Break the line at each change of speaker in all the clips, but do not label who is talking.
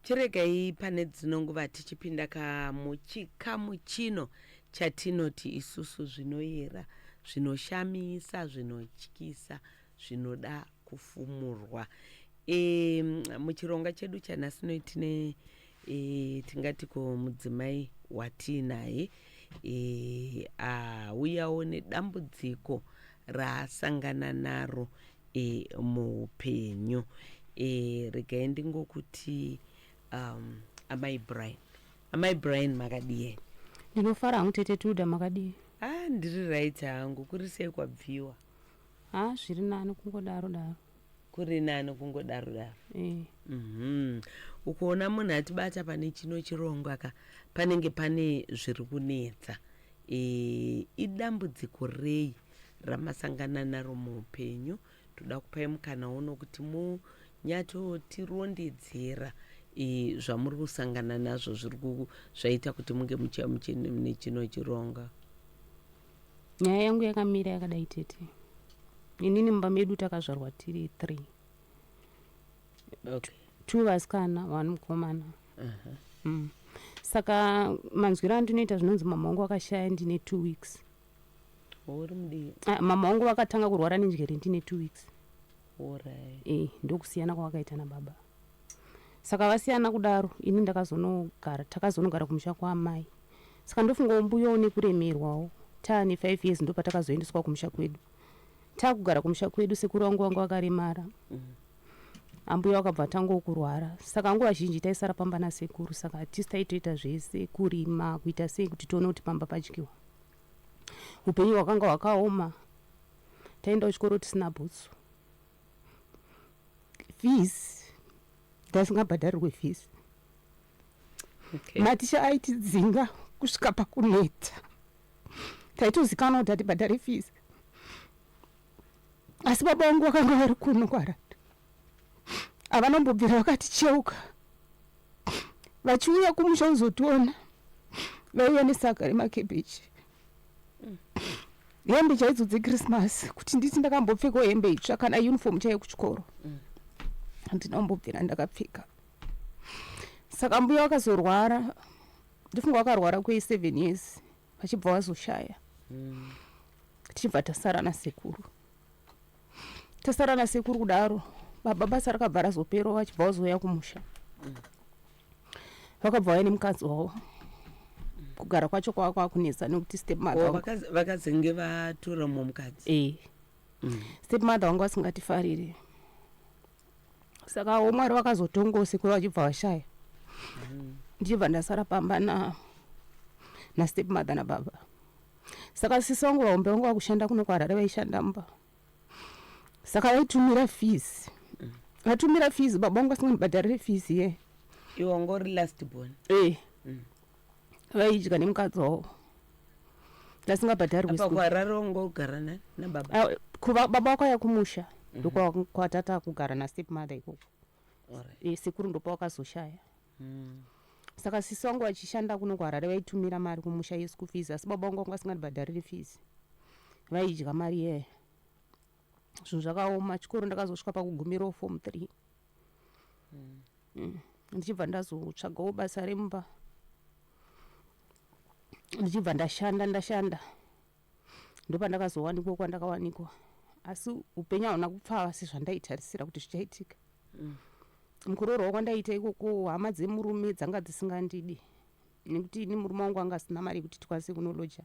chiregai pane dzinonguva tichipinda kamuchikamu chino chatinoti isusu zvinoyera, zvinoshamisa, zvinotyisa, zvinoda kufumurwa. Muchironga chedu chanhasi tine tingati ko mudzimai watinaye auyawo nedambudziko raasangana naro muupenyu. Regai ndingokuti amai Brian makadii?
Ndinofara hangu tete Tuda, makadii?
Ndiri right hangu. Kuri sei kwabviwa?
Zviri nani kungodaro.
Kuri nani kungodaro. Ukoona munhu atibata pane chino chirongo panenge pane zviri kunetsa. Idambudziko rei ramasangana naro muupenyu? Toda kupai mukana uno kuti munyatotirondedzera zvamuri kusangana nazvo zvaita kuti munge mune chino chironga.
Nyaya yangu yakamira yakadai tete. Inini mumba medu takazvarwa tiri 3.
Okay.
2 vasikana 1 mukomana. Saka manzwiro andinoita zvinonzi mama wangu akashaya ndine 2 weeks.
Uri mudii?
Mama wangu vakatanga kurwara nenjere ndine 2 weeks.
Alright.
Ndokusiyana kwavakaita nababa. Saka vasiyana kudaro, ini takazonogara kumusha kwaamai. Saka ndofunga mbuya une kuremerwawo. Taane 5 years ndo patakazoendeswa kumusha kwedu. Takugara kumusha kwedu sekuru wangu akaremara. Ambuya wakabva tango kurwara. Saka nguva zhinji taisara pamba nasekuru. Saka hatisi taitoita zvese, kurima, kuita sei kuti tione kuti pamba padyiwa. Upenyu hwakanga hwakaoma. Taenda kuchikoro tisina bhutsu. Fees ndasingabhadharirwe fees. Maticha aitidzinga kusvika pakuneta. Taitozikanwa kuti hatibhadhare fees. Asi baba wangu vakanga vari kuno kwarati. Havanombobvira vakaticheuka. Vachiuya kumusha kuzotiona. Vaiuya nesaga remakebheji. Hembe chaidzo dzeChristmas kuti nditi ndakambopfekawo hembe itsva kana uniform chaiyo kuchikoro. Ndinombobvira ndakapfeka. Saka mbuya wakazorwara. Ndifunga wakarwara kwe7 years. Vachibva vazoshaya. Tichibva tasara nasekuru. Tasara nasekuru kudaro. Baba basa rakabva razopera vachibva vazoya kumusha. Vakabva vaya nemukadzi wavo. Kugara kwacho kwava kunetsa nekuti stepmother
vakazenge vatora mukadzi.
Stepmother wangu vasingatifarire. Saka Mwari vakazotongo sekuru vachibva vashaya. Ndichibva ndasara pamba na stepmother nababa. Saka sisi wangu vaombe wangu vakushanda kuno kwaRarare vaishanda mba. Saka vaitumira fees. Vatumira fees baba wangu asingandibhadharire fees ye.
Iwe ngori last born.
Vaidya nemukadzi wavo. Ndasingabhadharirwe.
Apa kwaRarare ungogara nababa?
Baba wakauya kumusha. Ndokwatata kugara nastepmother ikoko. Sekuru ndopa wakazoshaya. Saka sisi wangu vachishanda kuno kwaRarare vaitumira mari kumusha yeschool fees. Asi baba wangu vasingandibhadharire fees. Vaidya mari ye. Zvinhu zvakaoma. Chikoro ndakazosvika pakugumirawo form 3. Ndichibva ndazotsvagawo basa remba. Ndichibva ndashanda. Ndopandakazowanikwa kwandakawanikwa. Asi upenyu hauna kupfava sezvandaitarisira kuti zvichaitika. Mukuroorwa kwandaita ikoko hama dzemurume dzanga dzisingandidi. Nekuti ini murume wangu anga asina mari kuti tikwanise kunoloja.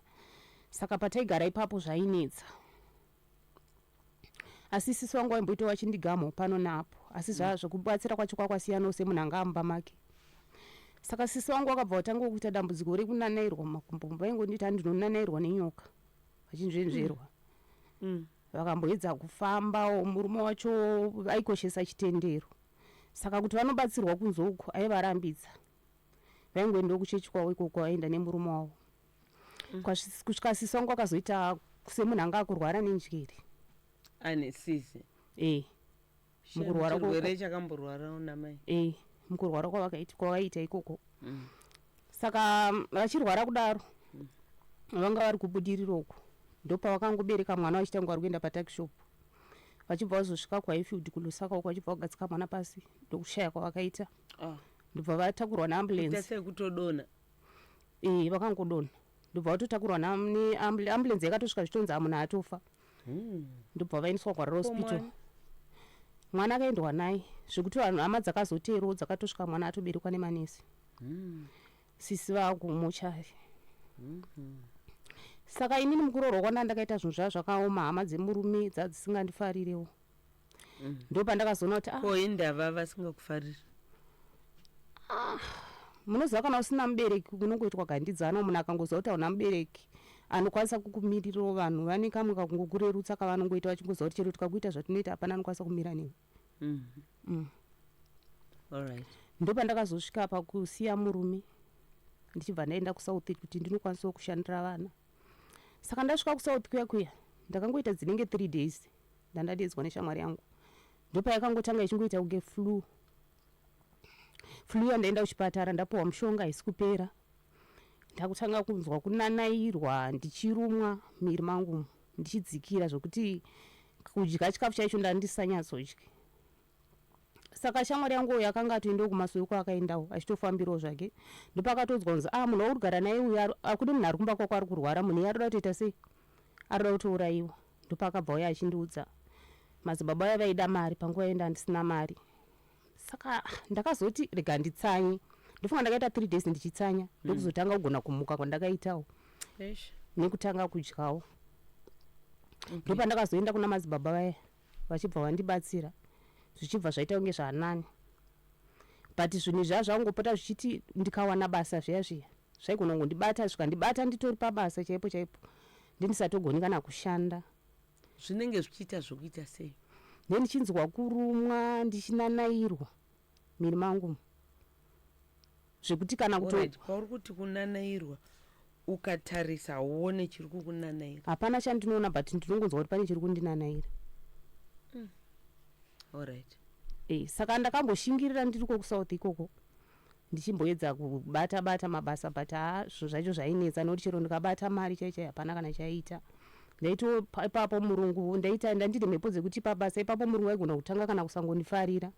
Saka pataigara ipapo zvainetsa. Asi sisi wangu waimboita wachindigamo pano napo. Asi zvakubatsira kwacho kwakwasiyana semunhu anga amba make. Saka sisi wangu wakabva watanga kuita dambudziko rekunanairwa mumakumbo. Vaingonditi handinonanairwa nenyoka. Vachinzvenzverwa. Vakamboedza kufamba murume wacho vaikoshesa chitendero. Saka kuti vanobatsirwa kunze uko aivarambidza. Vaingoenda kuchechi kwavo ikoko vaenda nemurume wavo. Kusvika sisi wangu akazoita semunhu anga akurwara nenjere.
Ane sisi?
Mukurwara
chirwere chakamborwara unamai?
Mukurwara kwavaita ikoko. Saka vachirwara kudaro. Vanga vari kubudirira uko. Ndopa vakangobereka mwana vachitanga vari kuenda patakishop. Vachibva vazosvika kwaIfield kuLusaka uko vachibva vagatsika mwana pasi. Ndokushaya kwavakaita. ndobva vatakurwa neambulensi
sekutodona
vakangodona ndobva vatotakurwa neambulensi yakatosvika zvitonzi munhu atofa ndobva vaendeswa kwarara hospital mwana akaendwa naye zvekuti vanhu hama dzakazotero dzakatosvika mwana atoberekwa nemanesi sisi vakumochari saka inini mukuroorwa kwanda ndakaita zvinhu zvaa zvakaoma hama dzemurume dzadzisingandifarirewo ndo pandakazoona kuti
koindava vasingakufariri
munoziva kana usina mubereki kunongoitwa gandidzana munhu akangoziva kuti hauna mubereki anokwanisa kukumirirawo vanhu vane kamwe kakungokurerutsa kavanongoita vachingoziva kuti chero tikakuita zvatinoita hapana anokwanisa kumira newe ndo pandakazosvika pakusiya murume ndichibva ndaenda kusouth kuti ndinokwanisawo kushandira vana saka ndasvika kusouth kuya ndakangoita dzinenge 3 days ndandadedzwa neshamwari yangu ndopayakangotanga ichingoita kunge flu yandaenda kuchipatara ndapuwa mushonga haisi kupera ndakutanga kunzwa kunanairwa ndichirumwa miri mangu ndichidzikira zvokuti kudya chikafu chaicho ndandisanyatsodya saka shamwari yangu yakanga atoendawo kumasoko akaendawo achitofambirawo zvake ndopakatodzwa kunzi munhu waurigara naye uyu akudi munhu ari kumba kwako ari kurwara munhu iye aroda kutoita sei aroda kutourayiwa ndopakabva uya achindiudza madzibaba aya vaida mari panguva yenda handisina mari saka ndakazoti rega nditsanye ndofunga ndakaita 3 days ndichitsanya ndokuzotanga kugona kumuka kwandakaitawo nekutanga kudyawo ndopandakazoenda kuna madzibaba vaya vachibva vandibatsira zvichibva zvaita kunge zvanani but zvinhu zvazvangopota zvichiti ndikawana basa zviya zvaigona kungondibata zvikandibata nditori pabasa chaipo ndindisatogoni kana kushanda
zvinenge zvichiita zvokuita sei
ndichinzwa kurumwa ndichinanairwa miri mangu zvekuti kana
kwauri kuti kunanairwa ukatarisa uone chiri kukunanaira
hapana chandinoona but ndinongonzwa kuti pane chiri kundinanaira saka ndakamboshingirira ndiriko kusouth ikoko ndichimboedza kubata mabasa but zvo zvacho zvainetsa nokuti chero ndikabata mari chaichai hapana kana chaiita ndaito ipapo murungu ndandiri mhepo dzekuti pabasa ipapo murungu aigona kutanga kana kusangondifarira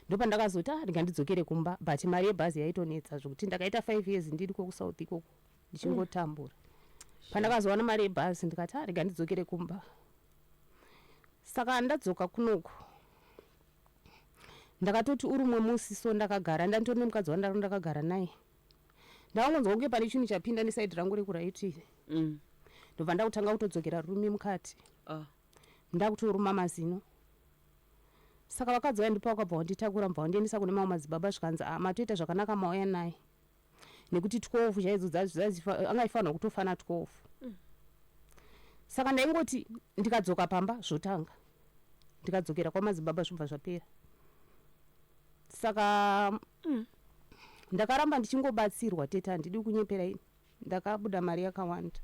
ndopandakazoti ndingandidzokere kumba but mari yebhazi yaitonetsa zvokuti ndakaita 5 years ndiriko kusouth ikoko ndichingotambura pandakazowana mari yebhazi ndikati ndingandidzokere kumba saka ndadzoka kunoko ndakatoti urumwe musi so ndakagara ndanditori nemukadzi wandaro ndakagara naye ndakangonzwa kunge pane chinhu chapinda nesaidi rangu rekuraitire ndobva ndakutanga kutodzokera rume mukati ndakutoruma mazino saka vakadzi vaindipa vakabva vanditakura mbva vandiendesa kune mamwe madzibaba zvikanzi matoita zvakanaka mauya naye nekuti 12 chaidzo angaifanirwa kutofana 12 saka ndaingoti ndikadzoka pamba zvotanga ndikadzokera kwamadzibaba zvobva zvapera saka ndakaramba ndichingobatsirwa tete handidi kunyepera ini ndakabuda mari yakawanda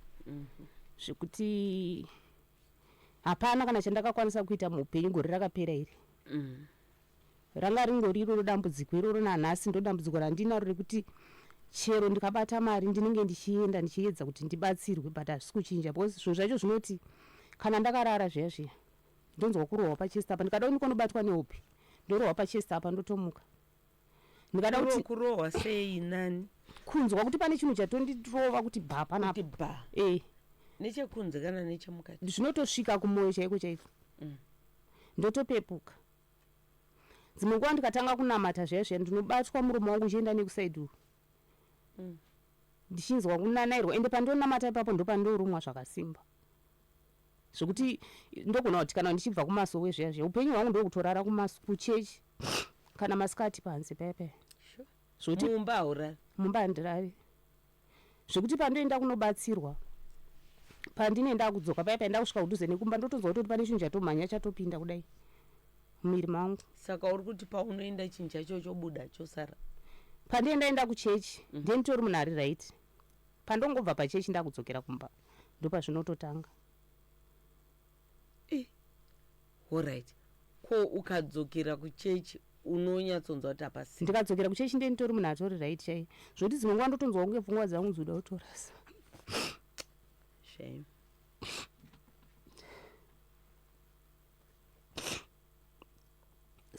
zvekuti hapana kana chandakakwanisa kuita muupenyu gore rakapera iri ranga ringori iroro dambudziko iroro nanhasi ndo dambudziko randinaro rekuti chero ndikabata mari ndinenge ndichienda ndichiedza kuti ndibatsirwe but hazvisi kuchinja because zvinhu zvacho zvinoti kana ndakarara zviya ndonzwa kurohwa pachesti apa ndikada ndikonobatwa nehope ndorohwa pachesti apa ndotomuka ndikada kuti
kurohwa sei nani
kunzwa kuti pane chinhu chatondirova kuti bha panapa
nechekunze kana nechemukati
zvinotosvika kumwoyo chaiko ndotopepuka dzimwe nguva ndikatanga kunamata zviya ndinobatwa muromo wangu uchienda nekusaidi ndichinzwa kunanairwa ende pandonamata ipapo ndopandorumwa zvakasimba zvokuti ndogona kuti kana ndichibva kumasowe zviya upenyu hwangu ndokutorara kuchechi kana masikati panze payapaya
zvokuti mumba handirari zvokuti pandoenda kunobatsirwa pandinenda kudzoka payapaya ndakusvika kudhuze nekumba ndotonzwa kuti pane chinhu chatomhanya chatopinda kudai mumiri mangu saka uri kuti paunoenda chinhu chacho chobuda chosara
pandiendaenda kuchechi ndenitori munhu ari right pandongobva pachechi ndakudzokera kumba ndopazvinototanga
alright ko ukadzokera kuchechi unonyatsonzwa kuti hapasi
ndikadzokera kuchechi ndenitori munhu atori right chai zvokuti dzimwe nguva ndotonzwa kunge pfungwa dzangu dzoda kutorasa
shame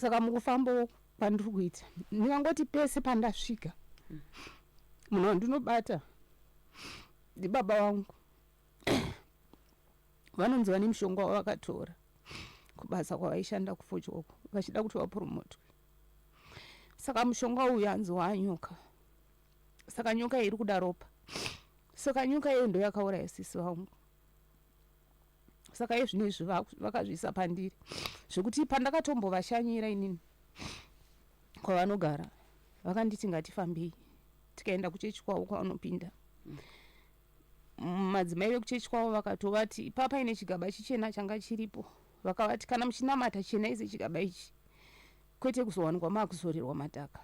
saka mukufambo pandiri kuita. Ndingangoti pese pandasvika munhu wandinobata ndibaba wangu vanonzi vane mushonga wavakatora kubasa kwavaishanda kufochoko vachida kuti vapromotwe. Saka mushonga uyu hanzi wanyoka. Saka nyoka iri kuda ropa. Saka nyoka iyo ndo yakauraya sisi vangu. Saka izvinezvi vakazviisa pandiri zvekuti pandakatombovashanyira inini kwavanogara vakanditi ngatifambei tikaenda kuchechi kwavo kwavanopinda. Madzimai vekuchechi kwavo vakatovati ipapa ine chigaba chichena changa chiripo, vakavati kana muchinamata chena ise chigaba ichi kwete kuzowanikwa makuzorerwa madhaka.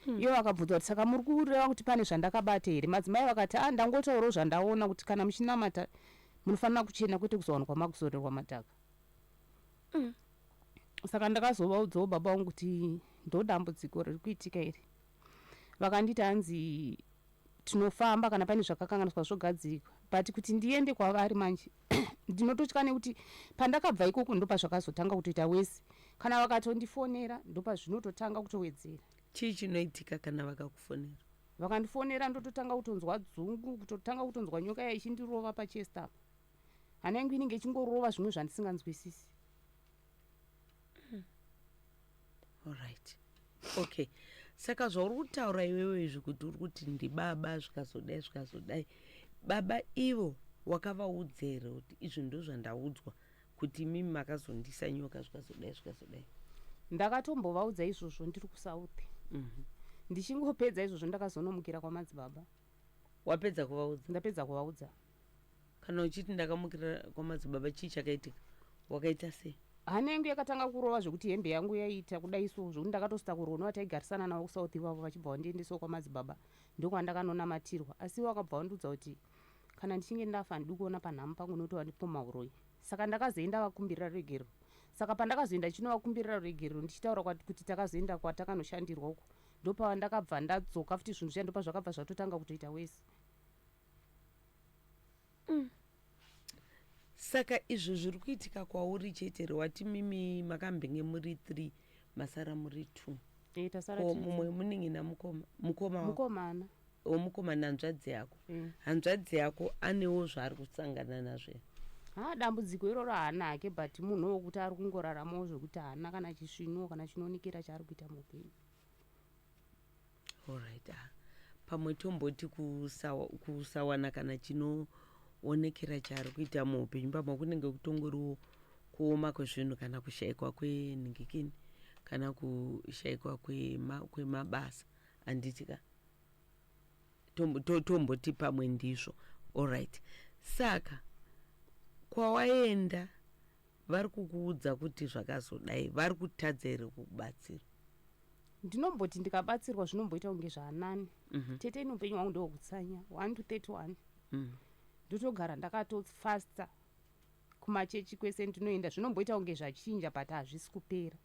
Iyo vakabvunza kuti saka muri kureva kuti pane zvandakabata here? Madzimai vakati ndangotaurawo zvandaona kuti kana muchinamata munofanira kuchena kwete kuzowanikwa makuzorerwa madhaka. Saka ndakazovaudzawo baba vangu kuti ndo dambudziko riri kuitika iri. Vakanditi hanzi tinofamba kana pane zvakakanganiswa zvogadzirwa, but kuti ndiende kwavari manje ndinototya nekuti pandakabva ikoko ndo pazvakazotanga kutoita wesi. Kana vakatondifonera ndo pazvinototanga kutowedzera.
Chii chinoitika kana vakakufonera?
Vakandifonera ndototanga kutonzwa dzungu, kutotanga kutonzwa nyoka yaichindirova pachest apa. Hana yangu inenge ichingorova zvimwe zvandisinganzwisisi.
Alright. Okay. Saka zvauri kutaura iwewe izvi kuti uri kuti ndibaba zvikazodai. Baba ivo wakavaudzera kuti izvi ndo zvandaudzwa kuti mimi makazondisa nyoka zvikazodai.
Ndakatombovaudza izvozvo ndiri kusauthi. Ndichingopedza izvozvo ndakazonomukira kwamadzibaba.
Wapedza kuvaudza?
Ndapedza kuvaudza.
Kana uchiti ndakamukira kwamadzibaba chii chakaitika? Wakaita sei?
Hana yangu yakatanga kurova zvekuti hembe yangu yaita kudai so zvokuti ndakatosta kurono taigarisana navo kusouth ivavo vachibva vandiendesawo kwamadzibaba ndokwandakanomatirwa. Asi wakabva wandiudza kuti kana ndichinge ndafa handidi kuona panhamo pangu notova ndipo mauroi. Saka ndakazoenda vakumbirira ruregerero. Saka pandakazoenda chinovakumbirira ruregerero ndichitaura kuti takazoenda kwatakanoshandirwa uko ndopavandakabva ndadzoka futi zvinhu zviya ndopa zvakabva zvatotanga kutoita wesi.
Saka izvo zviri kuitika kwauri chetere wati mimi makambenge muri 3 masara muri 2.
Tasara
mumwe munenge
mukomana
womukomana hanzvadzi yako. Hanzvadzi yako anewo zvaari kusangana nazvo.
Dambudziko iroro haana hake, but munhu wokuti ari kungoraramawo zvokuti haana kana chisvino kana chinonikira chaari kuita muupenyu.
Alright. Pamwe tomboti kusawana kana chinoonekera chaari kuita muupenyu pamwe kunenge kutongoriwo kuoma kwezvinhu kana kushayikwa kwenhingikini kana kushayikwa kwemabasa handitika tomboti pamwe ndizvo. Alright. Saka kwawaenda vari kukuudza kuti zvakazodai, vari kutadza here kukubatsira?
Ndinomboti ndikabatsirwa zvinomboita kunge zvaanani. Tete inupenyu wangu ndowokutsanya 1 to 31. Ndotogara ndakatofasta kumachechi kwese ndinoenda zvinomboita kunge zvachinja but hazvisi kupera.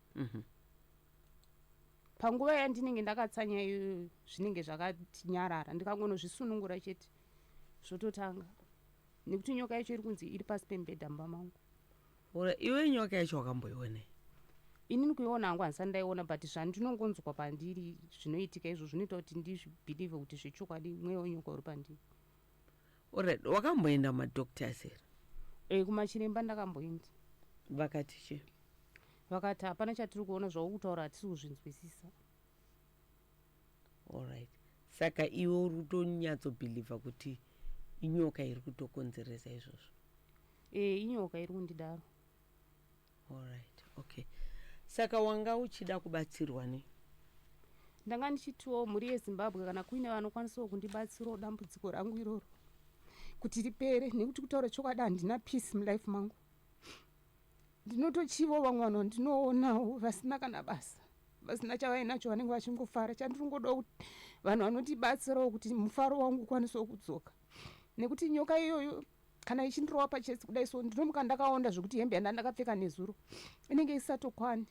Panguva yandinenge ndakatsanya iyo zvinenge zvakatinyarara ndikangonozvisunungura chete zvototanga nekuti nyoka yacho iri kunzi iri pasi pembedha mumba mangu.
Iwe nyoka yacho wakamboiona?
Inini kuiona hangu handisati ndaiona, but zvandinongonzwa pandiri zvinoitika izvo zvinoita kuti ndizvibhilivhe kuti zvechokwadi mweya wenyoka uri pandiri.
Alright. Wakamboenda madhoktors here?
Kumachiremba ndakamboenda.
Vakati chii?
Vakati hapana chatiri kuona zvaukutaura hatisi kuzvinzwisisa.
Alright. Saka iwe uri kutonyatsobhilivha kuti inyoka iri kutokonzeresa izvozvo?
Inyoka iri kundidaro.
Alright. Okay. Saka wanga uchida kubatsirwa ne?
Ndanga ndichitiwo mhuri yeZimbabwe kana kuine vanokwanisawo kundibatsirawo dambudziko rangu iroro kuti ripere, nekuti kutaura chokwadi handina peace mulife mangu. Ndinotochivawo vamwe vanhu vandinoonawo vasina kana basa, vasina chavainacho vanenge vachingofara. Chandiri ngodawo kuti vanhu vanotibatsirawo kuti mufaro wangu ukwanisewo kudzoka, nekuti nyoka iyoyo kana ichindirova pachesi kudai so ndinomuka ndakaonda zvokuti hembe yandakapfeka nezuro inenge isatokwani.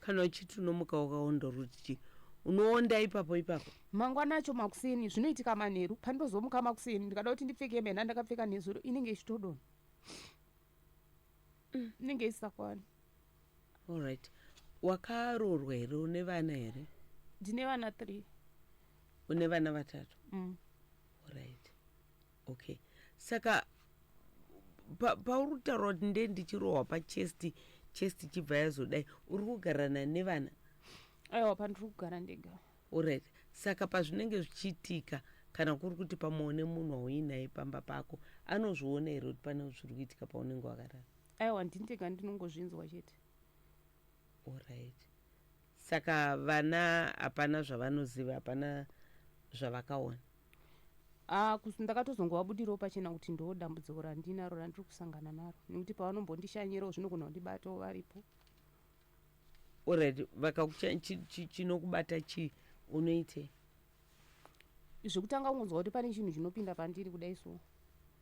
Kana uchiti unomuka wakaonda ruti unoonda ipapo?
Mangwana acho makuseni zvinoitika manheru, pandozomuka makuseni ndikada kuti ndipfeke hembe yandakapfeka nezuro inenge ichitodonha. Inenge isakwani.
Alright. wakaroorwa here? Une vana here?
Ndine vana 3.
Une vana 3? Right. Okay. Saka pauri kutaura kuti nde ndichirohwa pachesti chibva yazodai, uri kugarana nevana?
Aiwa, pandiri kugara ndega.
Alright. Saka pazvinenge zvichiitika, kana kuri kuti pamaone munhu wauinaye pamba pako, anozviona here kuti pane zviri kuitika paunenge wakarara?
Aiwa, ndindega ndinongozvinzwa chete.
Alright. Saka vana hapana zvavanoziva, hapana zvavakaona?
Ndakatozongovabudirawo pachena kuti ndo dambudziko randinaro randiri kusangana naro, nekuti pavanombondishanyirawo zvinogona kundibatawo varipo.
Alright. Chinokubata chii? Unoite
zvekutanga kungonzwa kuti pane chinhu chinopinda pandiri kudai so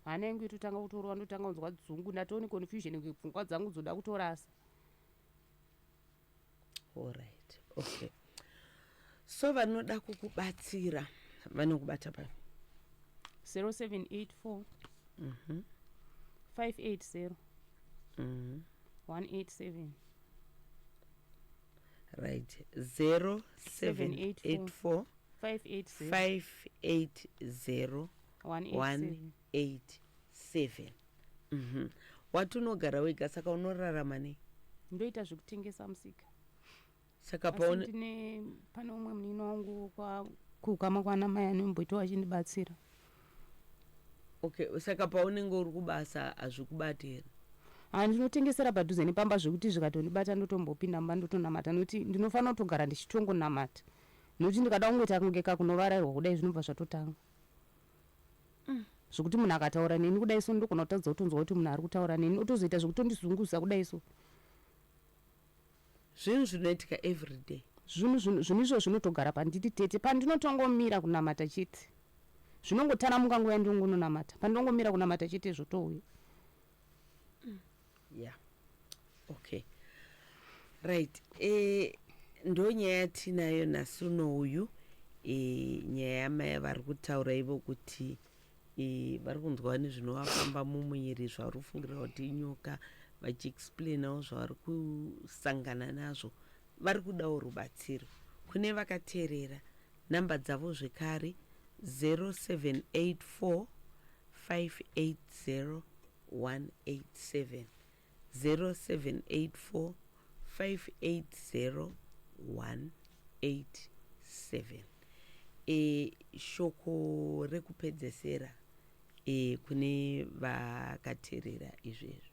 hana yangu itotanga kutorwa, ndotanga kunzwa dzungu, ndatoone confusion pfungwa dzangu dzoda kutorasa.
Alright. Okay. So vanoda kukubatsira vanokubata papi?
0784 580 187.
Right. 0784
580
580 187. Wati unogara wega, saka unorarama nei?
Ndoita zvekutengesa musika.
Saka
pane umwe munino wangu kukama kwana mai anomboitawo achindibatsira.
Okay. Saka paunenge uri kubasa hazvikubati here?
Ndinotengesera padhuze nepamba zvekuti zvikatondibata ndotombopinda mba ndotonamata, nokuti ndinofanira kutogara ndichitongonamata, nokuti ndikada kungoita kungeka kunovarairwa kudai zvinobva zvatotanga. Zvokuti munhu akataura neni kudai so ndogona kutadza kutonzwa kuti munhu ari kutaura neni, otozoita zvekutondizungusa kudai so.
Zvinhu zvinoitika everyday?
Zvinhu izvo zvinotogara panditi tete, pandinotongomira kunamata chete. Zvinongotaramuka nguva yandinongonamata, pandinongomira kunamata chete zvotouya.
Yeah. Okay. Right. Ndo nyaya yatinayo nhasi uno uyu, nyaya yamai vari kutaura ivo kuti vari kunzwa nezvinovafamba mumuviri zvavari kufungira kuti inyoka, vachiexplainawo zvavari kusangana nazvo. Vari kudawo rubatsiro. Kune vakateerera, namba dzavo zvekare 0784 580 187. 0784 580 187. Shoko rekupedzesera kune vakateerera izvezvo.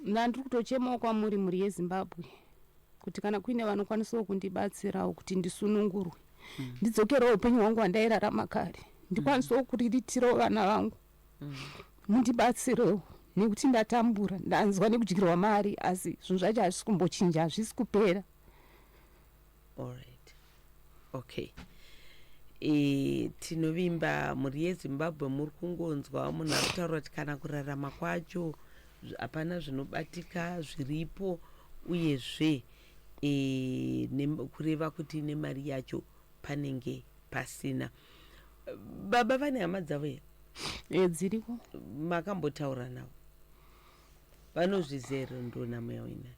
Ndiri kutochemawo kwamuri mhuri yeZimbabwe kuti kana kuine vanokwanisawo kundibatsirawo kuti ndisunungurwe, ndidzokerewo upenyu hwangu hwandairarama kare, ndikwanisawo kuriritirawo vana vangu. Mundibatsirewo nekuti ndatambura, ndanzwa nekudyirwa mari, asi zvinhu zvacho hazvisi kumbochinja, hazvisi kupera.
Alright. Okay. Tinovimba mhuri yeZimbabwe muri kungonzwa munhu ari kutaura kuti kana kurarama kwacho hapana zvinobatika zviripo, uyezve kureva kuti nemari yacho panenge pasina. Baba vane hama dzavo here?
Dziriko.
Makambotaura navo? Vanozvizere ndonamo yainayo?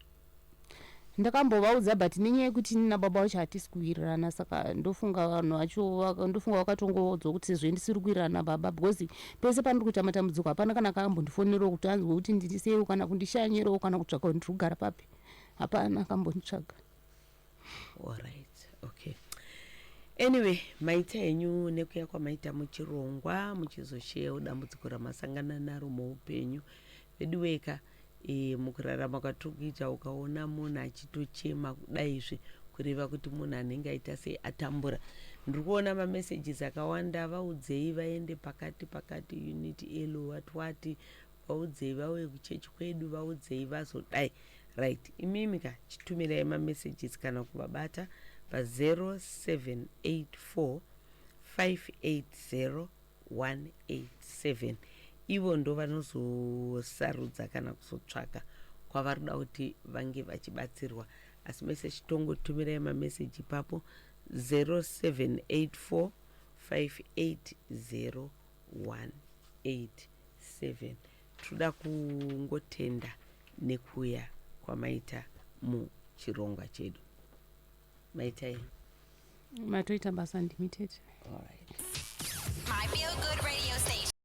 Ndakambovaudza, but nenyaya yekuti nina baba vacho hatisi kuwirirana, saka ndofunga vanhu vacho, ndofunga vakatongoodzwa kuti sezvo ndisiri kuwirirana baba, because pese pandiri kuita matambudziko hapana kana akambondifonerawo kuti anzwe kuti ndirisewo kana kundishanyirawo kana kutsvaka kuti ndiri kugara papi. Hapana akambonditsvaga.
Alright. Okay. Anyway, maita henyu nekuya kwamaita muchirongwa muchizosheyawo dambudziko ramasangana naro muupenyu veduweka. Mukurarama kwatiri kuita ukaona munhu achitochema kudaizve kureva kuti munhu anenge aita sei atambura. Ndiri kuona mamessages akawanda, vaudzei vaende pakati unity elo wati vaudzei vauye kuchechi kwedu, vaudzei vazodai. Right. Imimika chitumirai mamessages kana kuvabata pa0784 580 187. Ivo ndo vanozosarudza kana kuzotsvaka kwavari kuda kuti vange vachibatsirwa. Asi mese chitongotumirai mameseji ipapo 0784 580 187. Toda kungotenda nekuya kwamaita muchirongwa chedu maitai
matoita basa ndimi tete.
All right.